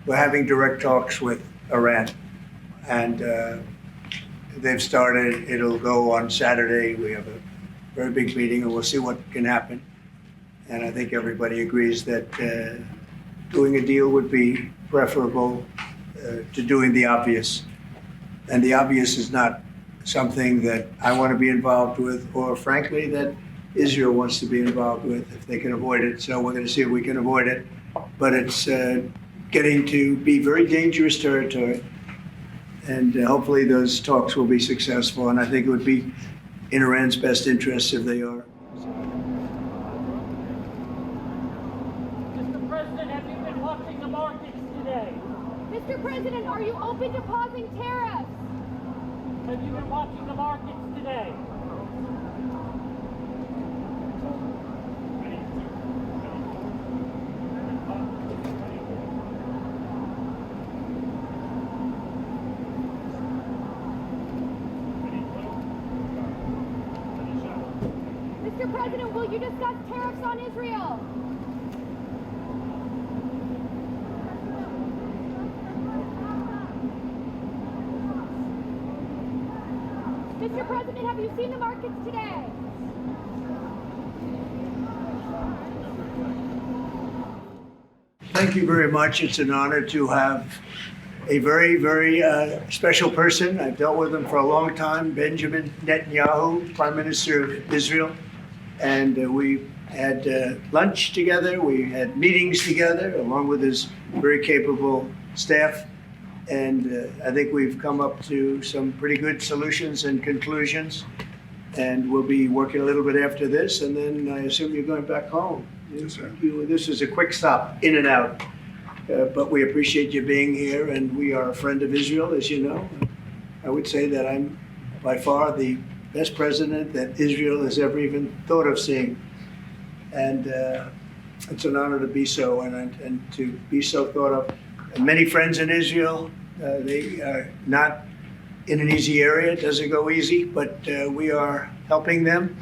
we're having direct talks with Iran. And they've started. It'll go on Saturday. We have a very big meeting, and we'll see what can happen. And I think everybody agrees that doing a deal would be preferable to doing the obvious. And the obvious is not something that I want to be involved with, or frankly, that Israel wants to be involved with if they can avoid it. So we're going to see if we can avoid it. But it's getting to be very dangerous territory. And hopefully those talks will be successful. And I think it would be in Iran's best interest if they are. Mr. President, have you been watching the markets today? Mr. President, are you open to pausing tariffs? Have you been watching the markets today? Mr. President, will you discuss tariffs on Israel? Mr. President, have you seen the markets today? Thank you very much. It's an honor to have a very, very special person. I've dealt with him for a long time, Benjamin Netanyahu, Prime Minister of Israel. And we had lunch together. We had meetings together, along with his very capable staff. And I think we've come up to some pretty good solutions and conclusions. And we'll be working a little bit after this. And then I assume you're going back home. Yes, sir. This is a quick stop, in and out. But we appreciate you being here. And we are a friend of Israel, as you know. I would say that I'm by far the best president that Israel has ever even thought of seeing. And it's an honor to be so, and to be so thought of. And many friends in Israel. They are not in an easy area. It doesn't go easy, but we are helping them.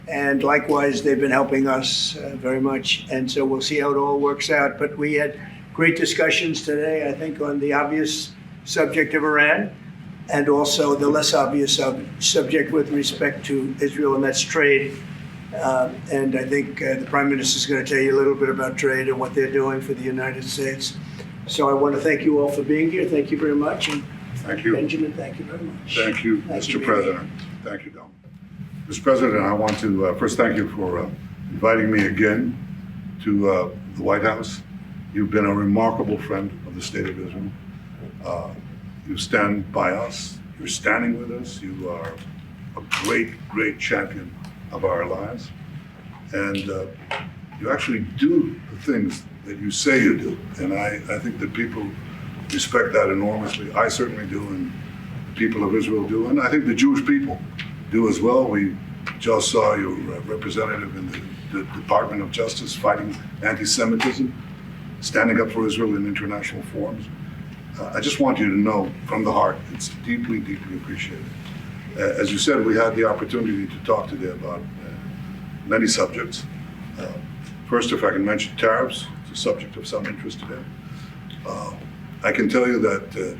And likewise, they've been helping us very much. And so we'll see how it all works out. But we had great discussions today, I think, on the obvious subject of Iran, and also the less obvious subject with respect to Israel, and that's trade. And I think the Prime Minister is going to tell you a little bit about trade and what they're doing for the United States. So I want to thank you all for being here. Thank you very much. And Thank you. Benjamin, thank you very much. Thank you, Thank you, Mr. President. Thank you, Don. Mr. President, I want to first thank you for inviting me again to the White House. You've been a remarkable friend of the State of Israel. You stand by us. You're standing with us. You are a great, great champion of our lives. And you actually do the things that you say you do. And I think that people respect that enormously. I certainly do, and the people of Israel do. And I think the Jewish people do as well. We just saw your representative in the Department of Justice fighting anti-Semitism, standing up for Israel in international forums. I just want you to know from the heart, it's deeply, deeply appreciated. As you said, we had the opportunity to talk today about many subjects. First, if I can mention tariffs, it's a subject of some interest today. I can tell you that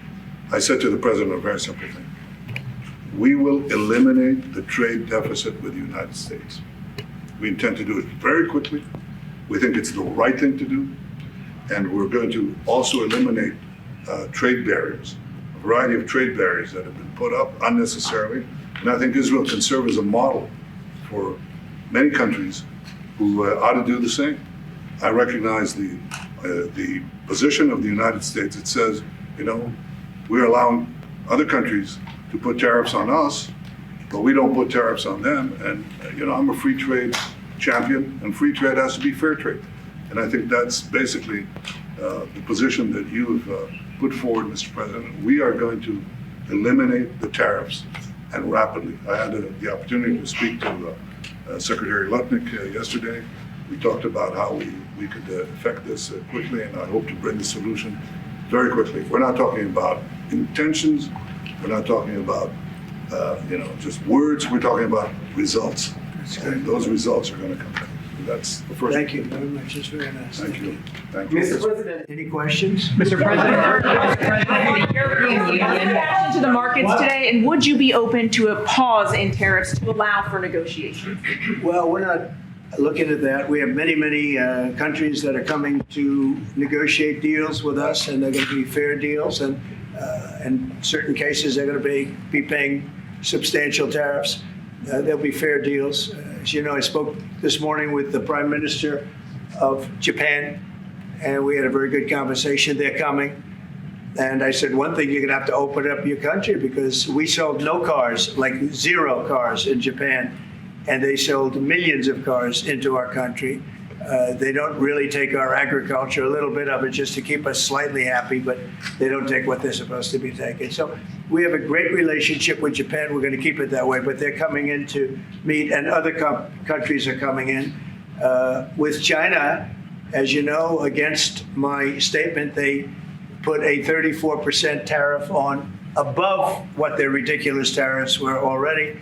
I said to the President a very simple thing. We will eliminate the trade deficit with the United States. We intend to do it very quickly. We think it's the right thing to do. And we're going to also eliminate trade barriers, a variety of trade barriers that have been put up unnecessarily. And I think Israel can serve as a model for many countries who ought to do the same. I recognize the position of the United States. It says, we're allowing other countries to put tariffs on us, but we don't put tariffs on them. And I'm a free trade champion, and free trade has to be fair trade. And I think that's basically the position that you've put forward, Mr. President. We are going to eliminate the tariffs, and rapidly. I had the opportunity to speak to Secretary Lutnick yesterday. We talked about how we could effect this quickly, and I hope to bring the solution very quickly. We're not talking about intentions. We're not talking about just words. We're talking about results. And those results are going to come. That's the first. Thank you very much. It's very nice. Thank you. Thank you. Mr. President. Any questions? Mr. President, the European Union To the markets today, and would you be open to a pause in tariffs to allow for negotiations? Well, we're not looking at that. We have many, many countries that are coming to negotiate deals with us, and they're going to be fair deals. And in certain cases, they're going to be paying substantial tariffs. There'll be fair deals. As you know, I spoke this morning with the Prime Minister of Japan, and we had a very good conversation. They're coming. And I said, one thing, you're going to have to open up your country, because we sold no cars, like 0 cars in Japan, and they sold millions of cars into our country. They don't really take our agriculture, a little bit of it just to keep us slightly happy, but they don't take what they're supposed to be taking. So we have a great relationship with Japan. We're going to keep it that way, but they're coming in to meet, and other countries are coming in. With China, as you know, against my statement, they put a 34% tariff on above what their ridiculous tariffs were already.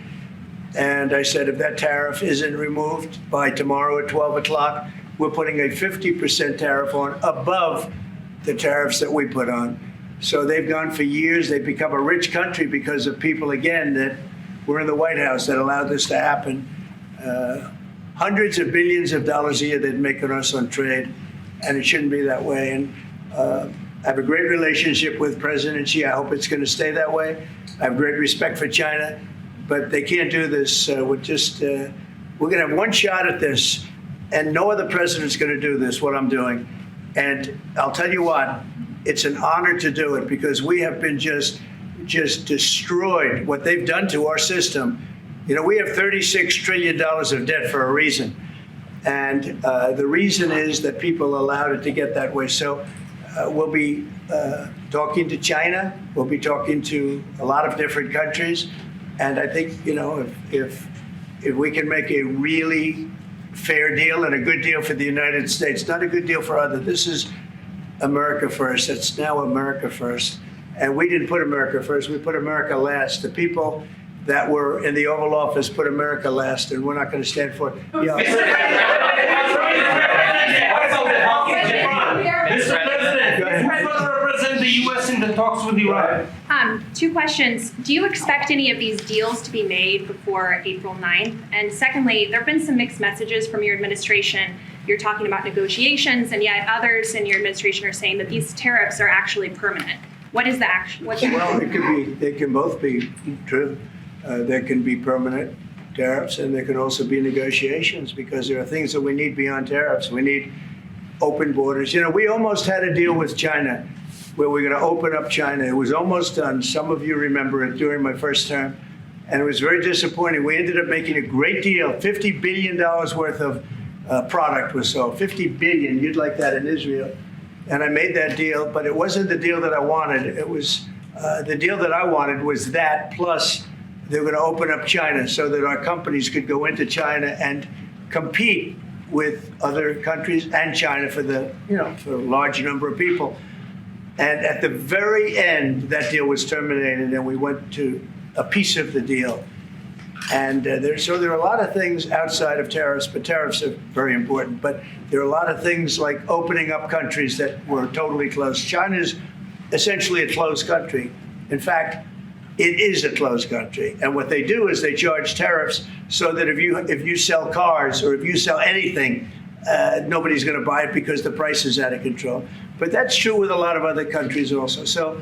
And I said, if that tariff isn't removed by tomorrow at 12 o'clock, we're putting a 50% tariff on above the tariffs that we put on. So they've gone for years. They've become a rich country because of people, again, that were in the White House that allowed this to happen. Hundreds of billions of dollars a year they'd make on us on trade, and it shouldn't be that way. And I have a great relationship with President Xi. I hope it's going to stay that way. I have great respect for China. But they can't do this with just, we're going to have one shot at this, and no other president's going to do this, what I'm doing. And I'll tell you what, it's an honor to do it, because we have been just destroyed, what they've done to our system. You know, we have $36 trillion of debt for a reason. And the reason is that people allowed it to get that way. So we'll be talking to China. We'll be talking to a lot of different countries. And I think, you know, if we can make a really fair deal and a good deal for the United States, not a good deal for others. This is America first. It's now America first. And we didn't put America first. We put America last. The people that were in the Oval Office put America last, and we're not going to stand for it. Yeah. Mr. President, represent the U.S. in the talks with Iran. 2 questions. Do you expect any of these deals to be made before April 9th? And secondly, there have been some mixed messages from your administration. You're talking about negotiations, and yet others in your administration are saying that these tariffs are actually permanent. What is the action? Well, it could be. They can both be true. There can be permanent tariffs, and there can also be negotiations, because there are things that we need beyond tariffs. We need open borders. You know, we almost had a deal with China where we're going to open up China. It was almost done. Some of you remember it during my first term, and it was very disappointing. We ended up making a great deal. $50 billion worth of product was sold. $50 billion. You'd like that in Israel. And I made that deal, but it wasn't the deal that I wanted. It was the deal that I wanted was that, plus they were going to open up China so that our companies could go into China and compete with other countries and China for the, you know, for a large number of people. And at the very end, that deal was terminated, and we went to a piece of the deal. And so there are a lot of things outside of tariffs, but tariffs are very important. But there are a lot of things like opening up countries that were totally closed. China's essentially a closed country. In fact, it is a closed country. And what they do is they charge tariffs so that if you sell cars or if you sell anything, nobody's going to buy it because the price is out of control. But that's true with a lot of other countries also. So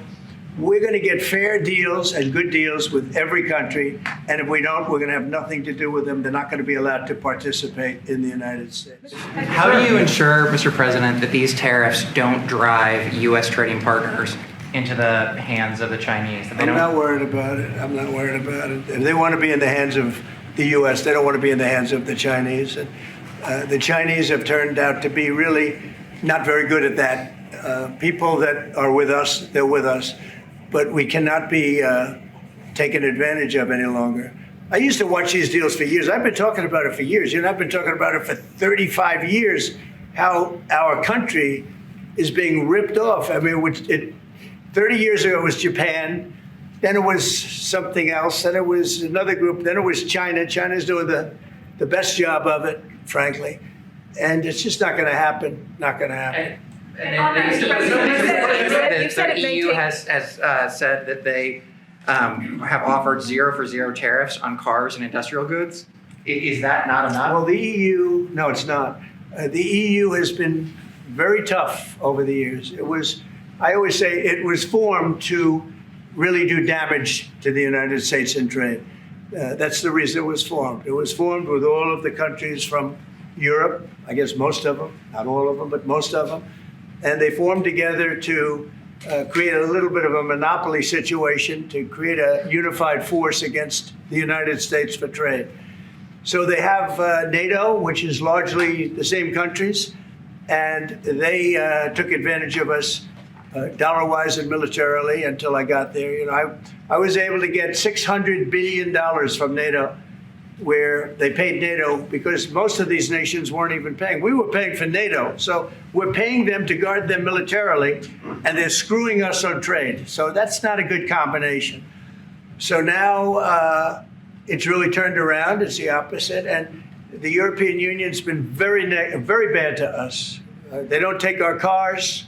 we're going to get fair deals and good deals with every country. And if we don't, we're going to have nothing to do with them. They're not going to be allowed to participate in the United States. How do you ensure, Mr. President, that these tariffs don't drive U.S. trading partners into the hands of the Chinese? I'm not worried about it. I'm not worried about it. If they want to be in the hands of the U.S., they don't want to be in the hands of the Chinese. And the Chinese have turned out to be really not very good at that. People that are with us, they're with us. But we cannot be taken advantage of any longer. I used to watch these deals for years. I've been talking about it for years. You know, I've been talking about it for 35 years, how our country is being ripped off. I mean, 30 years ago it was Japan, then it was something else, then it was another group, then it was China. China's doing the best job of it, frankly. And it's just not going to happen. Not going to happen. And on that, Mr. President, you said it the may EU take- has said that they have offered 0 for 0 tariffs on cars and industrial goods. Is that not enough? Well, the EU, no, it's not. The EU has been very tough over the years. I always say it was formed to really do damage to the United States in trade. That's the reason it was formed. It was formed with all of the countries from Europe, I guess most of them, not all of them, but most of them. And they formed together to create a little bit of a monopoly situation, to create a unified force against the United States for trade. So they have NATO, which is largely the same countries, and they took advantage of us dollar-wise and militarily until I got there. You know, I was able to get $600 billion from NATO, where they paid NATO because most of these nations weren't even paying. We were paying for NATO, so we're paying them to guard them militarily, and they're screwing us on trade. So that's not a good combination. So now it's really turned around. It's the opposite, and the European Union's been very bad to us. They don't take our cars,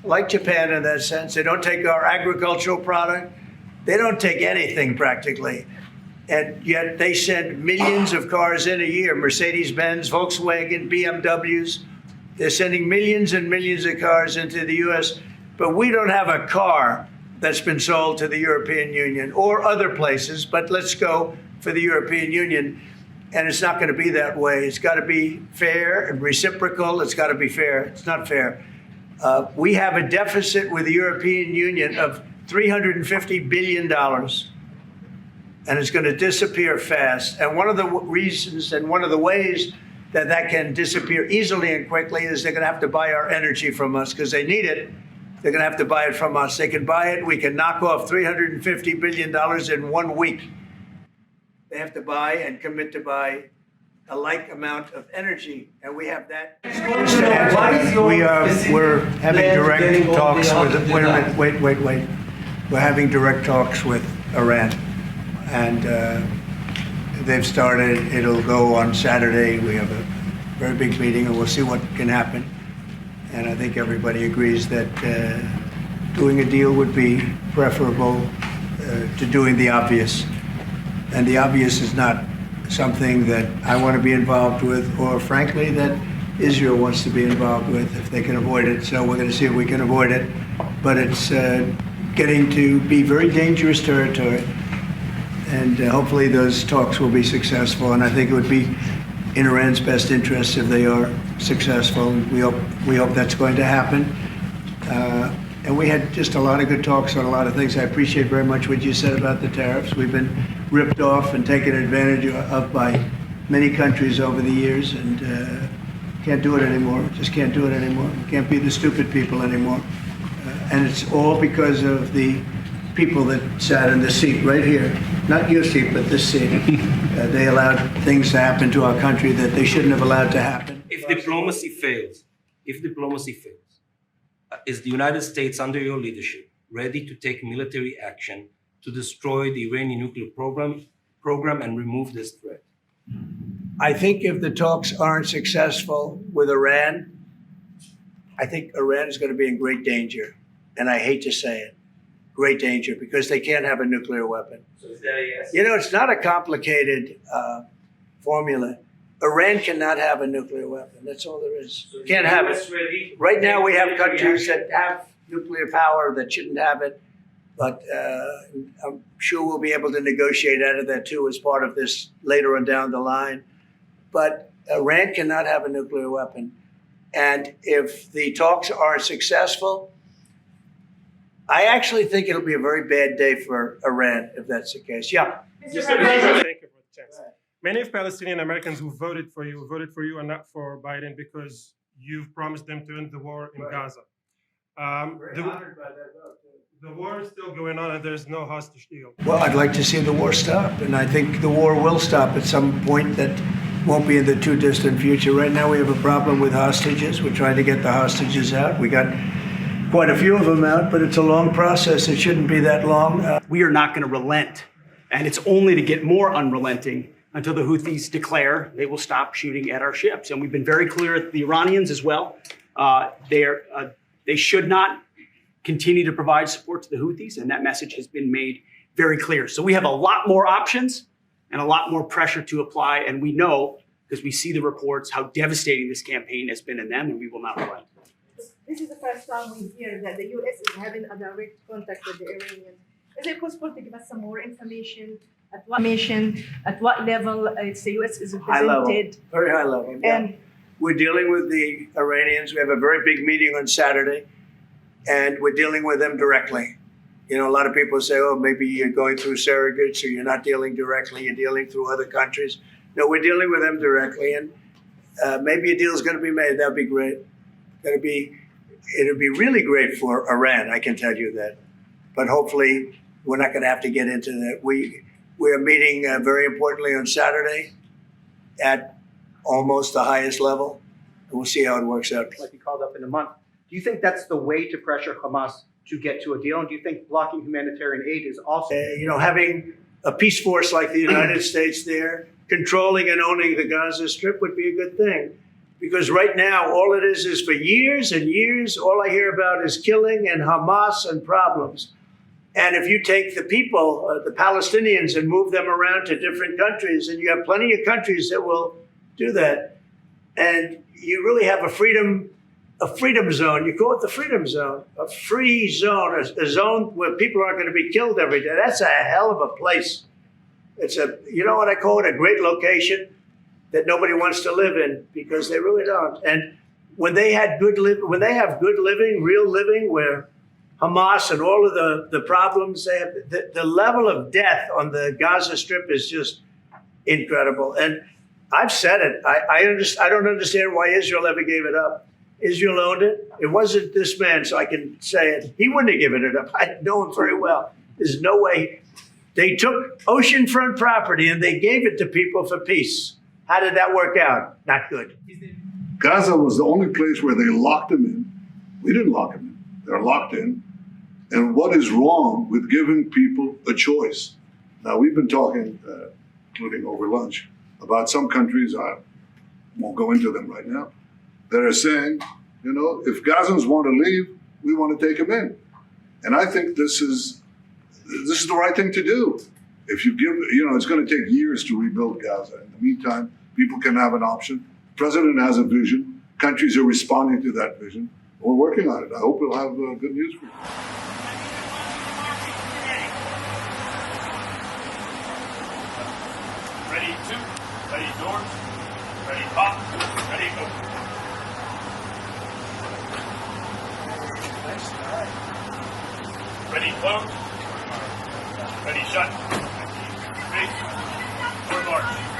like Japan in that sense. They don't take our agricultural product. They don't take anything practically. And yet they send millions of cars in a year, Mercedes-Benz, Volkswagen, BMWs. They're sending millions and millions of cars into the U.S., but we don't have a car that's been sold to the European Union or other places, but let's go for the European Union. And it's not going to be that way. It's got to be fair and reciprocal. It's got to be fair. It's not fair. We have a deficit with the European Union of $350 billion. And it's going to disappear fast. And one of the reasons and one of the ways that that can disappear easily and quickly is they're going to have to buy our energy from us because they need it. They're going to have to buy it from us. They can buy it. We can knock off $350 billion in 1 week. They have to buy and commit to buy a like amount of energy, and we have that. We're having direct talks with. Wait a minute. Wait. We're having direct talks with Iran, and they've started. It'll go on Saturday. We have a very big meeting, and we'll see what can happen. And I think everybody agrees that doing a deal would be preferable to doing the obvious. And the obvious is not something that I want to be involved with, or frankly, that Israel wants to be involved with if they can avoid it. So we're going to see if we can avoid it. But it's getting to be very dangerous territory. And hopefully those talks will be successful. And I think it would be in Iran's best interest if they are successful. We hope that's going to happen. And we had just a lot of good talks on a lot of things. I appreciate very much what you said about the tariffs. We've been ripped off and taken advantage of by many countries over the years, and can't do it anymore. Just can't do it anymore. Can't be the stupid people anymore. And it's all because of the people that sat in this seat right here. Not your seat, but this seat. They allowed things to happen to our country that they shouldn't have allowed to happen. If diplomacy fails, is the United States under your leadership ready to take military action to destroy the Iranian nuclear program and remove this threat? I think if the talks aren't successful with Iran, I think Iran is going to be in great danger. And I hate to say it, great danger, because they can't have a nuclear weapon. So is that a yes? You know, it's not a complicated formula. Iran cannot have a nuclear weapon. That's all there is. So is Can't the have US it. ready to Right now, take we have military countries action? that have nuclear power that shouldn't have it. But I'm sure we'll be able to negotiate out of that, too, as part of this later on down the line. But Iran cannot have a nuclear weapon. And if the talks are successful, I actually think it'll be a very bad day for Iran if that's the case. Yeah. Mr. President, thank you for the chance. Many of Palestinian Americans who voted for you and not for Biden because you've promised them to end the war in Gaza. The war is still going on and there's no hostage deal. Well, I'd like to see the war stop, and I think the war will stop at some point that won't be in the too distant future. Right now we have a problem with hostages. We're trying to get the hostages out. We got quite a few of them out, but it's a long process. It shouldn't be that long. We are not going to relent, and it's only to get more unrelenting until the Houthis declare they will stop shooting at our ships. And we've been very clear with the Iranians as well. They should not continue to provide support to the Houthis, and that message has been made very clear. So we have a lot more options and a lot more pressure to apply, and we know, because we see the reports, how devastating this campaign has been in them, and we will not relent. This is the first time we hear that the U.S. is having a direct contact with the Iranians. Is it possible to give us some more information? At what level the U.S. is High level, represented? very high level. Yeah. And We're dealing with the Iranians. We have a very big meeting on Saturday, and we're dealing with them directly. You know, a lot of people say, oh, maybe you're going through surrogates or you're not dealing directly, you're dealing through other countries. No, we're dealing with them directly, and maybe a deal is going to be made. That'd be great. It'd be really great for Iran, I can tell you that. But hopefully, we're not going to have to get into that. We are meeting very importantly on Saturday at almost the highest level, and we'll see how it works out. Might be called up in a month. Do you think that's the way to pressure Hamas to get to a deal? And do you think blocking humanitarian aid is also? You know, having a peace force like the United States there, controlling and owning the Gaza Strip would be a good thing. Because right now, all it is for years and years, all I hear about is killing and Hamas and problems. And if you take the people, the Palestinians, and move them around to different countries, and you have plenty of countries that will do that, and you really have a freedom zone. You call it the freedom zone, a free zone, a zone where people aren't going to be killed every day. That's a hell of a place. It's you know what I call it, a great location that nobody wants to live in, because they really don't. And when they have good living, real living, where Hamas and all of the problems they have, the level of death on the Gaza Strip is just incredible. And I've said it. I don't understand why Israel ever gave it up. Israel owned it. It wasn't this man, so I can say it. He wouldn't have given it up. I know him very well. There's no way. They took oceanfront property and they gave it to people for peace. How did that work out? Not good. Gaza was the only place where they locked them in. We didn't lock them in. They're locked in. And what is wrong with giving people a choice? Now, we've been talking, including over lunch, about some countries, I won't go into them right now, that are saying, you know, if Gazans want to leave, we want to take them in. And I think this is the right thing to do. If you give, you know, it's going to take years to rebuild Gaza. In the meantime, people can have an option. The president has a vision. Countries are responding to that vision. We're working on it. I hope we'll have good news for you. Ready two, ready doors, ready pop, ready go. Ready close, ready shut. Ready, for march.